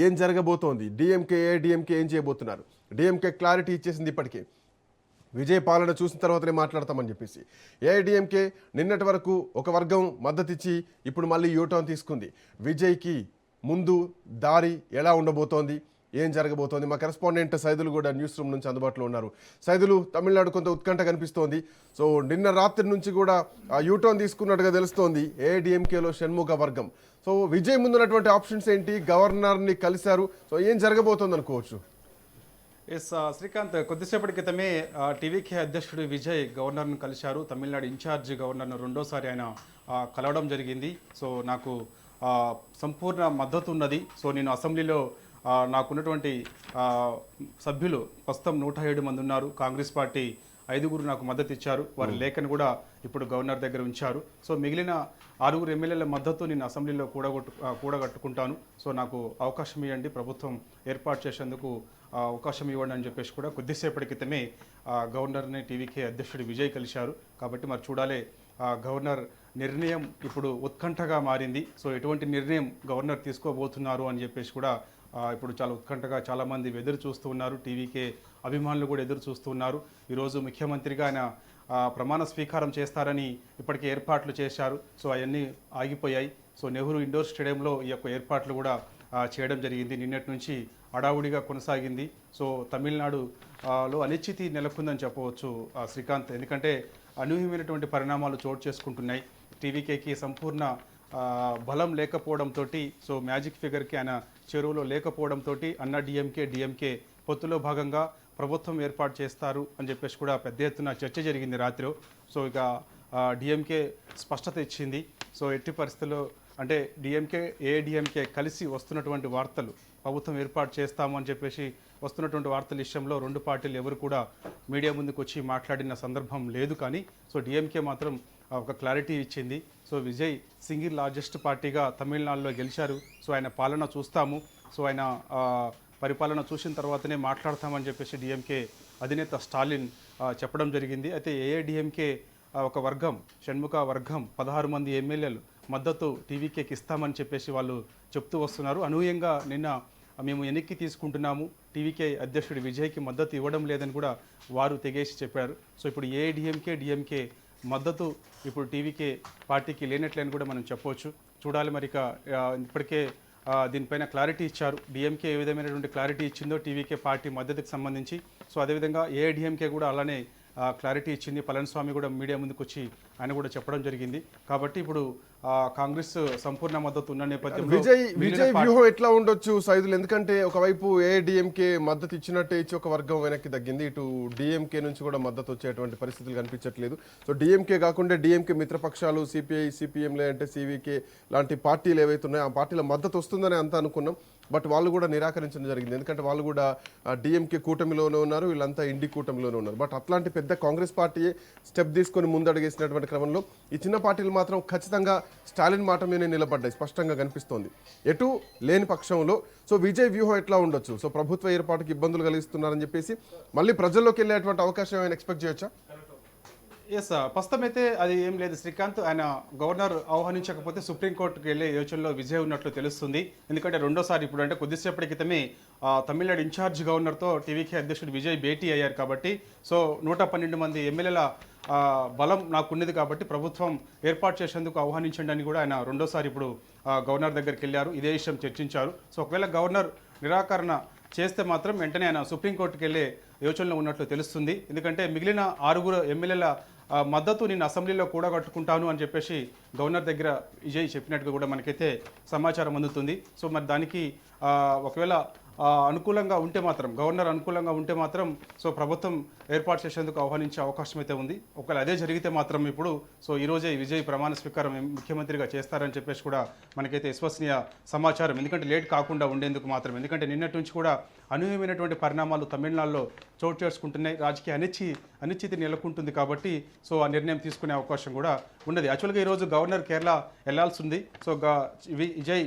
ఏం జరగబోతోంది, DMK AIADMK ఏం చేయబోతున్నారు? డిఎంకే క్లారిటీ ఇచ్చేసింది ఇప్పటికే, విజయ్ పాలన చూసిన తర్వాతనే మాట్లాడతామని చెప్పేసి. ఏఐడిఎంకే నిన్నటి వరకు ఒక వర్గం మద్దతిచ్చి ఇప్పుడు మళ్ళీ యూటర్న్ తీసుకుంది. విజయ్కి ముందు దారి ఎలా ఉండబోతోంది, ఏం జరగబోతోంది? మా కరెస్పాండెంట్ సైదులు కూడా న్యూస్ రూమ్ నుంచి అందుబాటులో ఉన్నారు. సైదులు, తమిళనాడు కొంత ఉత్కంఠ కనిపిస్తోంది. సో నిన్న రాత్రి నుంచి కూడా యూటర్న్ తీసుకున్నట్టుగా తెలుస్తోంది ఏఐడిఎంకేలో షణ్ముఖ వర్గం. సో విజయ్ ముందున్నటువంటి ఆప్షన్స్ ఏంటి? గవర్నర్ని కలిశారు, సో ఏం జరగబోతోంది అనుకోవచ్చు? ఎస్ శ్రీకాంత్, కొద్దిసేపటి క్రితమే టీవీకే అధ్యక్షుడు విజయ్ గవర్నర్ను కలిశారు. తమిళనాడు ఇన్ఛార్జ్ గవర్నర్ను రెండోసారి ఆయన కలవడం జరిగింది. సో నాకు సంపూర్ణ మద్దతు ఉన్నది. సో నేను అసెంబ్లీలో నాకున్నటువంటి సభ్యులు ప్రస్తుతం 107 మంది ఉన్నారు. కాంగ్రెస్ పార్టీ 5 నాకు మద్దతు ఇచ్చారు. వారి లేఖను కూడా ఇప్పుడు గవర్నర్ దగ్గర ఉంచారు. సో మిగిలిన 6 ఎమ్మెల్యేల మద్దతు నేను అసెంబ్లీలో కూడగట్టుకుంటాను. సో నాకు అవకాశం ఇవ్వండి, ప్రభుత్వం ఏర్పాటు చేసేందుకు అవకాశం ఇవ్వండి అని చెప్పేసి కూడా కొద్దిసేపటి క్రితమే గవర్నర్ని టీవీకే అధ్యక్షుడు విజయ్ కలిశారు. కాబట్టి మరి చూడాలి, గవర్నర్ నిర్ణయం ఇప్పుడు ఉత్కంఠగా మారింది. సో ఎటువంటి నిర్ణయం గవర్నర్ తీసుకోబోతున్నారు అని చెప్పేసి కూడా ఇప్పుడు చాలా ఉత్కంఠగా చాలామంది ఎదురు చూస్తూ ఉన్నారు. టీవీకే అభిమానులు కూడా ఎదురు చూస్తూ ఉన్నారు. ఈరోజు ముఖ్యమంత్రిగా ఆయన ప్రమాణ స్వీకారం చేస్తారని ఇప్పటికే ఏర్పాట్లు చేశారు. సో అవన్నీ ఆగిపోయాయి. సో నెహ్రూ ఇండోర్ స్టేడియంలో ఈ యొక్క ఏర్పాట్లు కూడా చేయడం జరిగింది. నిన్నటి నుంచి హడావుడిగా కొనసాగింది. సో తమిళనాడులో అనిశ్చితి నెలకొందని చెప్పవచ్చు శ్రీకాంత్. ఎందుకంటే అనూహ్యమైనటువంటి పరిణామాలు చోటు చేసుకుంటున్నాయి. టీవీకేకి సంపూర్ణ బలం లేకపోవడంతో, సో మ్యాజిక్ ఫిగర్కి ఆయన చెరువులో లేకపోవడంతో అన్నా డిఎంకే పొత్తులో భాగంగా ప్రభుత్వం ఏర్పాటు చేస్తారు అని చెప్పేసి కూడా పెద్ద ఎత్తున చర్చ జరిగింది రాత్రి. సో ఇక డిఎంకే స్పష్టత ఇచ్చింది. సో ఎట్టి పరిస్థితుల్లో అంటే ఏఐడిఎంకే కలిసి వస్తున్నటువంటి వార్తలు, ప్రభుత్వం ఏర్పాటు చేస్తాము అని చెప్పేసి వస్తున్నటువంటి వార్తల విషయంలో రెండు పార్టీలు ఎవరు కూడా మీడియా ముందుకు వచ్చి మాట్లాడిన సందర్భం లేదు. కానీ సో డిఎంకే మాత్రం ఒక క్లారిటీ ఇచ్చింది. సో విజయ్ సింగిల్ లార్జెస్ట్ పార్టీగా తమిళనాడులో గెలిచారు. సో ఆయన పాలన చూస్తాము, సో ఆయన పరిపాలన చూసిన తర్వాతనే మాట్లాడతామని చెప్పేసి డిఎంకే అధినేత స్టాలిన్ చెప్పడం జరిగింది. అయితే ఏఐడిఎంకే ఒక వర్గం, షణ్ముఖ వర్గం 16 మంది ఎమ్మెల్యేలు మద్దతు టీవీకేకి ఇస్తామని చెప్పేసి వాళ్ళు చెప్తూ వస్తున్నారు. అనూహ్యంగా నిన్న మేము వెనక్కి తీసుకుంటున్నాము, టీవీకే అధ్యక్షుడు విజయ్కి మద్దతు ఇవ్వడం లేదని కూడా వారు తెగేసి చెప్పారు. సో ఇప్పుడు డిఎంకే మద్దతు ఇప్పుడు టీవీకే పార్టీకి లేనట్లేని కూడా మనం చెప్పవచ్చు. చూడాలి మరి. ఇప్పటికే దీనిపైన క్లారిటీ ఇచ్చారు. డిఎంకే ఏ విధమైనటువంటి క్లారిటీ ఇచ్చిందో టీవీకే పార్టీ మద్దతుకు సంబంధించి, సో అదేవిధంగా ఏఐడిఎంకే కూడా అలానే క్లారిటీ ఇచ్చింది. పళనిస్వామి కూడా మీడియా ముందుకు వచ్చి ఆయన కూడా చెప్పడం జరిగింది. కాబట్టి ఇప్పుడు కాంగ్రెస్ సంపూర్ణ మద్దతు ఉన్న నేపథ్యంలో విజయ్ వ్యూహం ఎట్లా ఉండొచ్చు సైదులు? ఎందుకంటే ఒకవైపు ఏఐడిఎంకే మద్దతు ఇచ్చినట్టే ఇచ్చి ఒక వర్గం వెనక్కి తగ్గింది, ఇటు డిఎంకే నుంచి కూడా మద్దతు వచ్చేటువంటి పరిస్థితులు కనిపించట్లేదు. సో డిఎంకే కాకుండా డిఎంకే మిత్రపక్షాలు సిపిఐ, సిపిఎం లేదంటే సివికే లాంటి పార్టీలు ఏవైతే ఉన్నాయో ఆ పార్టీల మద్దతు వస్తుందని అంతా అనుకున్నాం. బట్ వాళ్ళు కూడా నిరాకరించడం జరిగింది. ఎందుకంటే వాళ్ళు కూడా డిఎంకే కూటమిలోనే ఉన్నారు, వీళ్ళంతా ఇండి కూటమిలోనే ఉన్నారు. బట్ అట్లాంటి పెద్ద కాంగ్రెస్ పార్టీయే స్టెప్ తీసుకొని ముందడుగేసినటువంటి క్రమంలో ఈ చిన్న పార్టీలు మాత్రం ఖచ్చితంగా స్టాలిన్ మాట మీద నిలబడ్డాయి, స్పష్టంగా కనిపిస్తోంది ఎటు లేని పక్షంలో. సో విజయ్ వ్యూహం ఎట్లా ఉండొచ్చు? సో ప్రభుత్వ ఏర్పాటుకి ఇబ్బందులు కలిగిస్తున్నారని చెప్పేసి మళ్ళీ ప్రజల్లోకి వెళ్ళేటువంటి అవకాశం ఏమైనా ఎక్స్పెక్ట్ చేయొచ్చా? ఎస్, ప్రస్తుతం అయితే అది ఏం లేదు శ్రీకాంత్. ఆయన గవర్నర్ ఆహ్వానించకపోతే సుప్రీంకోర్టుకు వెళ్ళే యోచనలో విజయ్ ఉన్నట్లు తెలుస్తుంది. ఎందుకంటే రెండోసారి ఇప్పుడు అంటే కొద్దిసేపటి క్రితమే తమిళనాడు ఇన్ఛార్జ్ గవర్నర్తో టీవీకే అధ్యక్షుడు విజయ్ భేటీ అయ్యారు. కాబట్టి సో 112 మంది ఎమ్మెల్యేల బలం నాకున్నది కాబట్టి ప్రభుత్వం ఏర్పాటు చేసేందుకు ఆహ్వానించండి అని కూడా ఆయన రెండోసారి ఇప్పుడు గవర్నర్ దగ్గరికి వెళ్ళారు. ఇదే విషయం చర్చించారు. సో ఒకవేళ గవర్నర్ నిరాకరణ చేస్తే మాత్రం వెంటనే ఆయన సుప్రీంకోర్టుకు వెళ్ళే యోచనలో ఉన్నట్లు తెలుస్తుంది. ఎందుకంటే మిగిలిన 6 ఎమ్మెల్యేల మద్దతు నేను అసెంబ్లీలో కూడగట్టుకుంటాను అని చెప్పేసి గవర్నర్ దగ్గర విజయ్ చెప్పినట్టుగా కూడా మనకైతే సమాచారం అందుతుంది. సో మరి దానికి ఒకవేళ అనుకూలంగా ఉంటే మాత్రం, గవర్నర్ అనుకూలంగా ఉంటే మాత్రం సో ప్రభుత్వం ఏర్పాటు చేసేందుకు ఆహ్వానించే అవకాశం అయితే ఉంది. ఒకవేళ అదే జరిగితే మాత్రం ఇప్పుడు సో ఈరోజే విజయ్ ప్రమాణ స్వీకారం ముఖ్యమంత్రిగా చేస్తారని చెప్పేసి కూడా మనకైతే విశ్వసనీయ సమాచారం. ఎందుకంటే లేట్ కాకుండా ఉండేందుకు మాత్రం. ఎందుకంటే నిన్నటి నుంచి కూడా అనూహ్యమైనటువంటి పరిణామాలు తమిళనాడులో చోటు చేసుకుంటున్నాయి. రాజకీయ అనిశ్చితి నెలకొంటుంది కాబట్టి సో ఆ నిర్ణయం తీసుకునే అవకాశం కూడా ఉన్నది. యాక్చువల్గా ఈరోజు గవర్నర్ కేరళ వెళ్లాల్సి ఉంది. సో విజయ్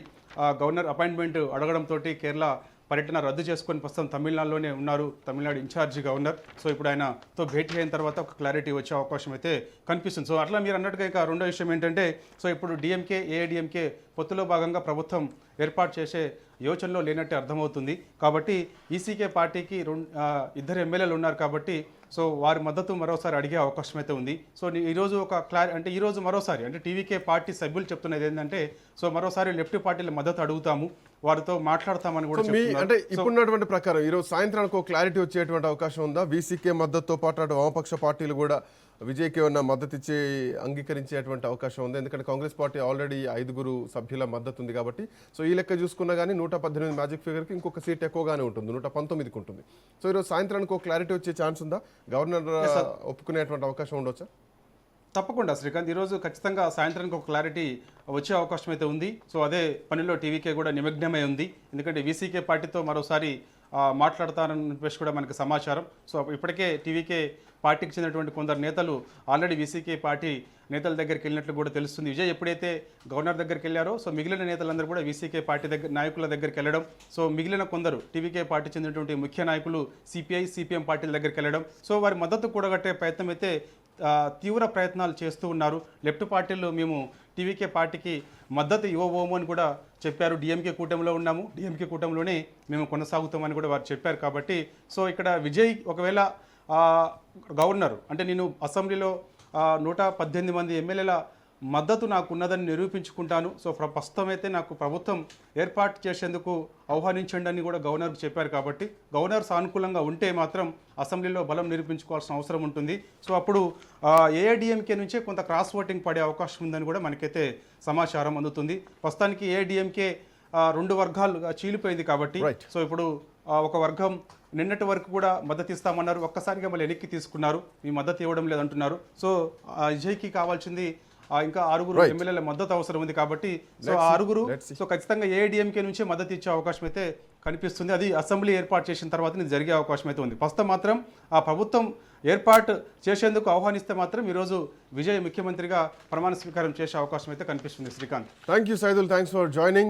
గవర్నర్ అపాయింట్మెంట్ అడగడంతో కేరళ పర్యటన రద్దు చేసుకొని ప్రస్తుతం తమిళనాడులోనే ఉన్నారు, తమిళనాడు ఇన్ఛార్జి గవర్నర్. సో ఇప్పుడు ఆయనతో భేటీ అయిన తర్వాత ఒక క్లారిటీ వచ్చే అవకాశం అయితే కనిపిస్తుంది. సో అట్లా మీరు అన్నట్టుగా ఇంకా రెండో విషయం ఏంటంటే, సో ఇప్పుడు ఏఐడిఎంకే పొత్తులో భాగంగా ప్రభుత్వం ఏర్పాటు చేసే యోచనలో లేనట్టే అర్థమవుతుంది. కాబట్టి ఈసీకే పార్టీకి ఇద్దరు ఎమ్మెల్యేలు ఉన్నారు కాబట్టి సో వారి మద్దతు మరోసారి అడిగే అవకాశం అయితే ఉంది. సో ఈరోజు ఈరోజు మరోసారి అంటే టీవీకే పార్టీ సభ్యులు చెప్తున్నది ఏంటంటే సో మరోసారి లెఫ్ట్ పార్టీల మద్దతు అడుగుతాము, వారితో మాట్లాడతామని కూడా చెప్తున్నారు. అంటే ఇప్పుడున్నటువంటి ప్రకారం ఈరోజు సాయంత్రానికి ఒక క్లారిటీ వచ్చేటువంటి అవకాశం ఉందా? వీసీకే మద్దతుతో పాటు అటు వామపక్ష పార్టీలు కూడా విజయ్కి ఏమన్నా మద్దతు ఇచ్చి అంగీకరించేటువంటి అవకాశం ఉంది? ఎందుకంటే కాంగ్రెస్ పార్టీ ఆల్రెడీ 5 సభ్యుల మద్దతు ఉంది కాబట్టి సో ఈ లెక్క చూసుకున్నా కానీ 118 మ్యాజిక్ ఫిగర్కి ఇంకొక సీట్ ఎక్కువగానే ఉంటుంది, 119కి ఉంటుంది. సో ఈరోజు సాయంత్రానికి ఒక క్లారిటీ వచ్చే ఛాన్స్ ఉందా? గవర్నర్ ఒప్పుకునేటువంటి అవకాశం ఉండొచ్చా? తప్పకుండా శ్రీకాంత్, ఈరోజు ఖచ్చితంగా సాయంత్రానికి ఒక క్లారిటీ వచ్చే అవకాశం అయితే ఉంది. సో అదే పనిలో టీవీకే కూడా నిమగ్నమై ఉంది. ఎందుకంటే వీసీకే పార్టీతో మరోసారి మాట్లాడతారని చెప్పేసి కూడా మనకు సమాచారం. సో ఇప్పటికే టీవీకే పార్టీకి చెందినటువంటి కొందరు నేతలు ఆల్రెడీ వీసీకే పార్టీ నేతల దగ్గరికి వెళ్ళినట్లు కూడా తెలుస్తుంది. విజయ్ ఎప్పుడైతే గవర్నర్ దగ్గరికి వెళ్ళారో సో మిగిలిన నేతలందరూ కూడా వీసీకే పార్టీ నాయకుల దగ్గరికి వెళ్ళడం, సో మిగిలిన కొందరు టీవీకే పార్టీ చెందినటువంటి ముఖ్య నాయకులు సిపిఐ సిపిఎం పార్టీల దగ్గరికి వెళ్ళడం, సో వారి మద్దతు కూడగట్టే ప్రయత్నం అయితే తీవ్ర ప్రయత్నాలు చేస్తూ ఉన్నారు. లెఫ్ట్ పార్టీలు మేము టీవీకే పార్టీకి మద్దతు ఇవ్వబోము అని కూడా చెప్పారు. డిఎంకే కూటమిలో ఉన్నాము, డిఎంకే కూటమిలోనే మేము కొనసాగుతామని కూడా వారు చెప్పారు. కాబట్టి సో ఇక్కడ విజయ్ ఒకవేళ గవర్నర్ అంటే నేను అసెంబ్లీలో 118 మంది ఎమ్మెల్యేల మద్దతు నాకు ఉన్నదని నిరూపించుకుంటాను, సో ప్రస్తుతం అయితే నాకు ప్రభుత్వం ఏర్పాటు చేసేందుకు ఆహ్వానించండి అని కూడా గవర్నర్కు చెప్పారు. కాబట్టి గవర్నర్ సానుకూలంగా ఉంటే మాత్రం అసెంబ్లీలో బలం నిరూపించుకోవాల్సిన అవసరం ఉంటుంది. సో అప్పుడు ఏఐడిఎంకే నుంచే కొంత క్రాస్ ఓటింగ్ పడే అవకాశం ఉందని కూడా మనకైతే సమాచారం అందుతుంది. ప్రస్తుతానికి ఏఐడిఎంకే 2 వర్గాలుగా చీలిపోయింది కాబట్టి సో ఇప్పుడు ఒక వర్గం నిన్నటి వరకు కూడా మద్దతు ఇస్తామన్నారు, ఒక్కసారిగా మళ్ళీ వెనక్కి తీసుకున్నారు, మీ మద్దతు ఇవ్వడం లేదంటున్నారు. సో విజయ్కి కావాల్సింది ఇంకా 6 ఎమ్మెల్యేల మద్దతు అవసరం ఉంది. కాబట్టి సో 6 సో ఖచ్చితంగా ఏఐడిఎంకే నుంచే మద్దతు ఇచ్చే అవకాశం అయితే కనిపిస్తుంది. అది అసెంబ్లీ ఏర్పాటు చేసిన తర్వాత ఇది జరిగే అవకాశం అయితే ఉంది. ప్రస్తుతం మాత్రం ఆ ప్రభుత్వం ఏర్పాటు చేసేందుకు ఆహ్వానిస్తే మాత్రం ఈరోజు విజయ్ ముఖ్యమంత్రిగా ప్రమాణ స్వీకారం చేసే అవకాశం అయితే కనిపిస్తుంది. Srikanth, thank you Saidul, thanks for joining.